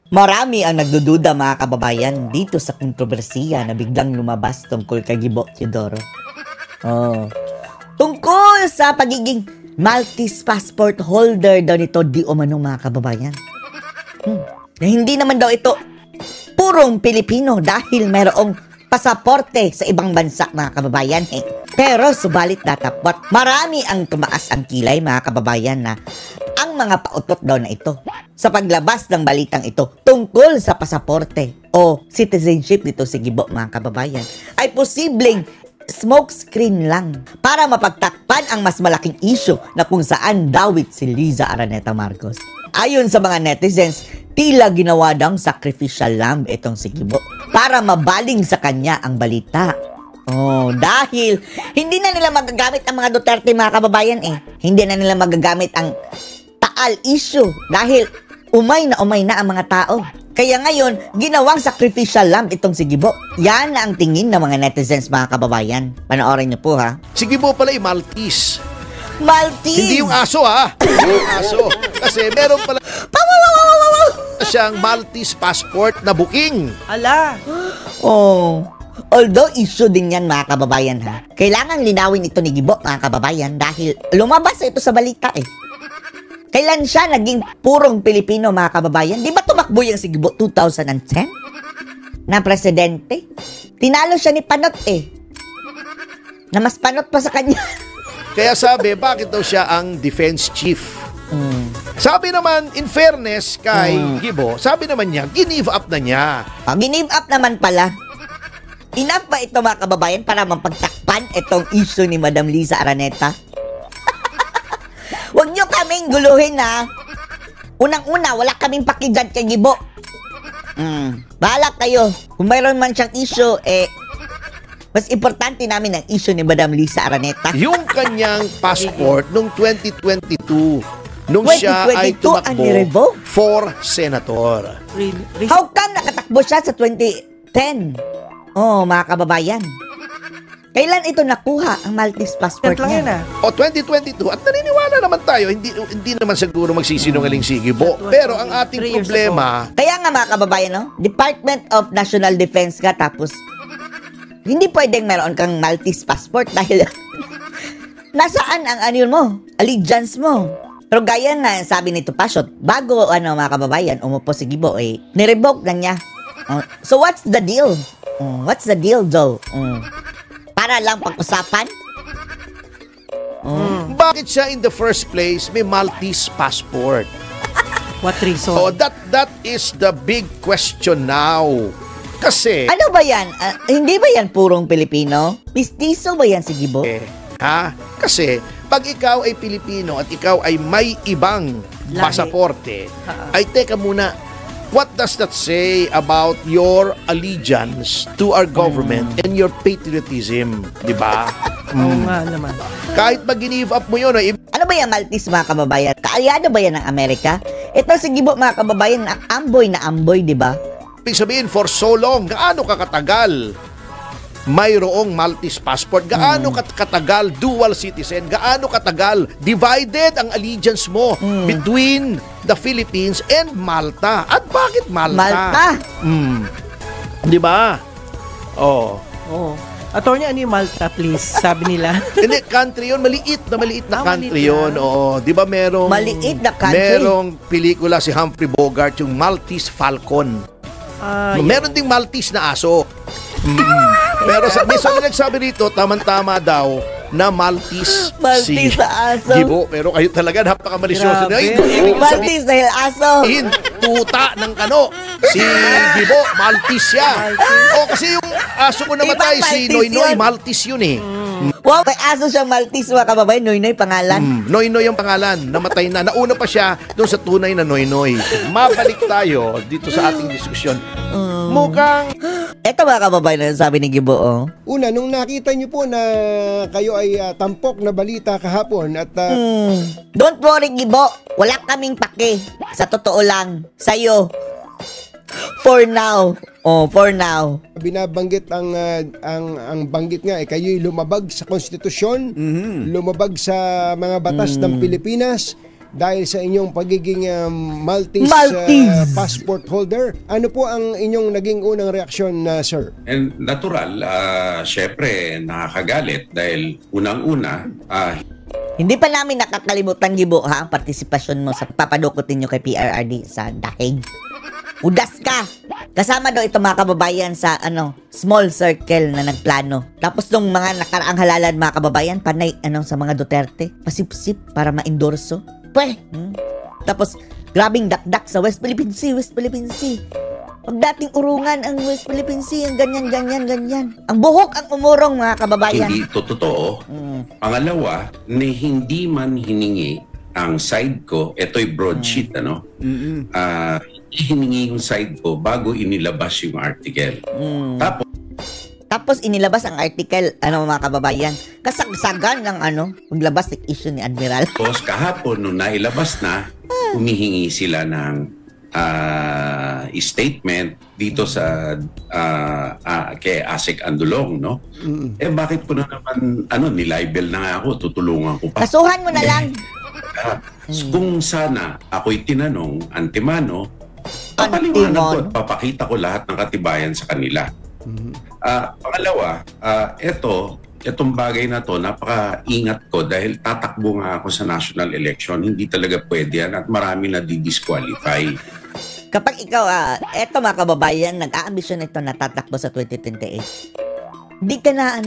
Marami ang nagdududa mga kababayan dito sa kontrobersiya na biglang lumabas tungkol kay Gibo Teodoro. Tungkol sa pagiging Maltese passport holder daw nito di umano mga kababayan. Na hindi naman daw ito purong Pilipino dahil mayroong pasaporte sa ibang bansa mga kababayan. Pero subalit datapwat, marami ang tumaas ang kilay mga kababayan na ang mga pautot daw na ito sa paglabas ng balitang ito tungkol sa pasaporte o citizenship nito si Gibo mga kababayan ay posibleng smokescreen lang para mapagtakpan ang mas malaking issue na kung saan dawit si Liza Araneta Marcos. Ayon sa mga netizens, tila ginawa daw sacrificial lamb itong si Gibo para mabaling sa kanya ang balita. Dahil hindi na nila magagamit ang mga Duterte mga kababayan Hindi na nila magagamit ang Taal issue dahil umay na ang mga tao. Kaya ngayon, ginawang sacrificial lamb itong si Gibo. Yan na ang tingin ng mga netizens mga kababayan. Panoorin niyo po ha. Si Gibo pala ay Maltese. Maltese! Hindi yung aso ha. Hindi yung aso. Kasi meron pala siyang Maltese passport na booking. Ala! Although issue din yan mga kababayan ha. Kailangan linawin ito ni Gibo mga kababayan dahil lumabas ito sa balita Kailan siya naging purong Pilipino mga kababayan? Di ba tumakbo yung si Gibo 2010? Na presidente? Tinalo siya ni Panot Na mas panot pa sa kanya. Kaya sabi, bakit daw siya ang defense chief? Sabi naman, in fairness kay Gibo, sabi naman niya, give up na niya. Give up naman pala. Enough ba ito mga kababayan para mapagtakpan itong issue ni Madam Liza Araneta? Huwag nyo kaming guluhin ha. Unang-una, wala kaming pakidyan kay Gibo. Bahala kayo. Kung mayroon man siyang issue, mas importante namin ang issue ni Madam Liza Araneta. Yung kanyang passport noong 2022, nung siya ay tumakbo for senator. How come nakatakbo siya sa 2010? Mga kababayan. Kailan ito nakuha ang Maltese passport niya? 2022. At naniniwala naman tayo, hindi naman siguro magsisinungaling si Gibo. Pero ang ating problema... Kaya nga mga kababayan, Department of National Defense ka, tapos hindi pwedeng meron kang Maltese passport dahil nasaan ang allegiance mo. Pero gaya nga, sabi nito Pashot, bago mga kababayan, umupo si Gibo, nirevoke na niya. So what's the deal? What's the deal though? Para lang pag-usapan? Bakit siya in the first place may Maltese passport? What reason? That is the big question now. Kasi... Ano ba yan? Hindi ba yan purong Pilipino? Pistiso ba yan si Gibo? Kasi pag ikaw ay Pilipino at ikaw ay may ibang pasaporte, ay teka muna, what does that say about your allegiance to our government and your patriotism? Diba? Oo nga naman. Kahit mag-give up mo yun. Ano ba yan Maltese mga kababayan? Kaalyado ba yan ng Amerika? Ito si Gibo mga kababayan, amboy na amboy, diba? Ibig sabihin, for so long, gaano kakatagal mayroong Maltese passport? Gaano katagal dual citizen? Gaano katagal divided ang allegiance mo between the Philippines and Malta? At bakit Malta? Di ba? Attorney, ano yung Malta, please? Sabi nila. Hindi, country yun. Maliit na country yun. Di ba merong... Maliit na country? Merong pelikula si Humphrey Bogart, yung Maltese Falcon. Meron ding Maltese na aso. Pero may nagsabi rito, tamang-tama daw na Maltese si aso. Gibo. Pero kayo talaga napaka-malisyoso. Maltese dahil aso. Tuta ng si Gibo, Maltese siya. Kasi yung aso ko namatay, si Noynoy, Maltese yun Wow, may aso siyang Maltese mga kababayan. Noynoy pangalan. Noynoy ang pangalan. Namatay na. Nauna pa siya doon sa tunay na Noynoy. Mabalik tayo dito sa ating diskusyon. Mukhang... Ito mga kababayan, sabi ni Gibo, Una, nung nakita niyo po na kayo ay tampok na balita kahapon at... Don't worry, Gibo. Wala kaming pake. Sa totoo lang. Sa'yo. For now. For now. Binabanggit ang banggit nga kayo'y lumabag sa konstitusyon, lumabag sa mga batas ng Pilipinas, dahil sa inyong pagiging Maltese, Maltese! passport holder. Ano po ang inyong naging unang reaksyon, sir? And natural, syempre nakakagalit dahil unang-una, Hindi pa namin nakakalimutan, Gibo, ha, ang partisipasyon mo sa papadukotin nyo kay PRRD sa dahig. Udas ka! Kasama daw ito mga kababayan sa small circle na nagplano. Tapos nung mga nakaraang halalan mga kababayan, panay sa mga Duterte, pasipsip para ma-endorso. Tapos grabing dakdak sa West Philippine Sea, West Philippine Sea. Pag dating urungan ang West Philippine Sea, ang ganyan. Ang buhok ang umurong mga kababayan. hindi ito totoo. Pangalawa, ni hindi man hiningi ang side ko, ito'y broadsheet, hindi hiningi yung side ko bago inilabas yung article. Tapos inilabas ang article, mga kababayan, kasagsagan ng paglabas ng issue ni Admiral. Tapos kahapon, nung nailabas na, humihingi sila ng statement dito sa kay Asik Andulong, no? Bakit ko na naman nilibel na nga ako, tutulungan ko pa. Kasuhan mo na lang. Kung sana ako'y tinanong antemano, papaliwanag ko at papakita ko lahat ng katibayan sa kanila. Pangalawa, itong bagay na to, napaka-ingat ko dahil tatakbo nga ako sa national election. Hindi talaga pwede yan at marami na di-disqualify. Kapag ikaw, eto mga kababayan, nag-aambisyon ito na tatakbo sa 2028. Di ka na,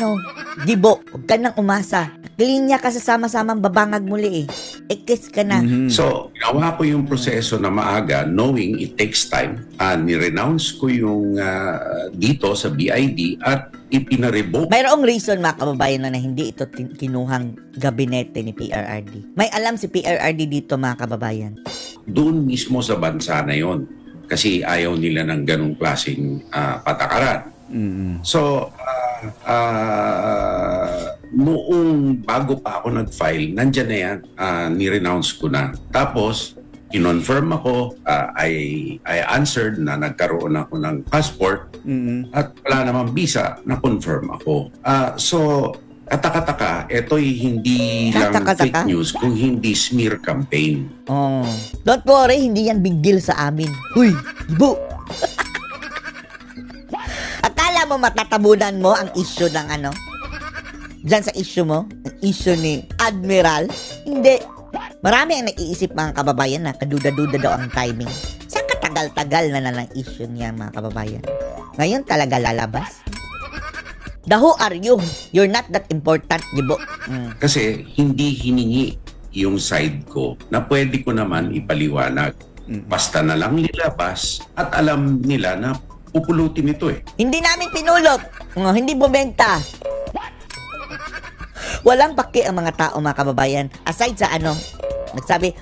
Gibo, huwag ka nang umasa. Linya ka sa sama-samang babangag muli eh. Kiss ka na. So, ginawa ko yung proseso na maaga, knowing it takes time. Ni-renounce ko yung dito sa BID at ipinarevoke. Mayroong reason mga kababayan na hindi ito kinuhang gabinete ni PRRD. May alam si PRRD dito mga kababayan. Doon mismo sa bansa na yon. Kasi ayaw nila ng ganong klaseng patakaran. So, noong bago pa ako nag-file, nandyan na yan, ni-renounce ko na. Tapos, kinonfirm ako, I answered na nagkaroon ako ng passport at wala namang visa, na-confirm ako. So, katakataka, ito'y hindi lang fake news, kung hindi smear campaign. Don't worry, hindi yan big deal sa amin. Huy, Gibo! Akala mo matatabunan mo ang issue ng Diyan sa issue mo, ang issue ni Admiral? Hindi. Marami ang naiisip mga kababayan na kaduda-duda daw ang timing. Sa katagal-tagal na lang issue niya mga kababayan. Ngayon talaga lalabas. The who are you? You're not that important, Gibo. Kasi hindi hiningi yung side ko na pwede ko naman ipaliwanag. Basta na lang nilabas at alam nila na pupulutin ito eh. Hindi namin pinulot. Hindi bumenta. Walang paki ang mga tao mga kababayan. Aside sa nagsabi,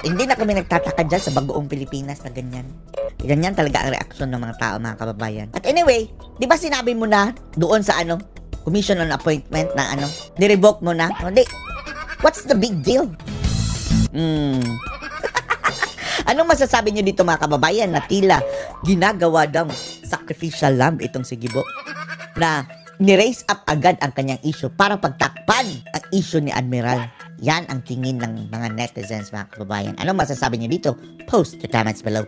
hindi na kami nagtataka dyan sa bagoong Pilipinas na ganyan. Ganyan talaga ang reaksyon ng mga tao mga kababayan. At anyway, di ba sinabi mo na doon sa commission on appointment na ni-revoke mo na? What's the big deal? Anong masasabi nyo dito mga kababayan na tila ginagawa daw sacrificial lamb itong si Gibo na ni-raise up agad ang kanyang issue para pagtakpan ang issue ni Admiral. Yan ang tingin ng mga netizens mga kababayan. Anong masasabi nyo dito? Post your comments below.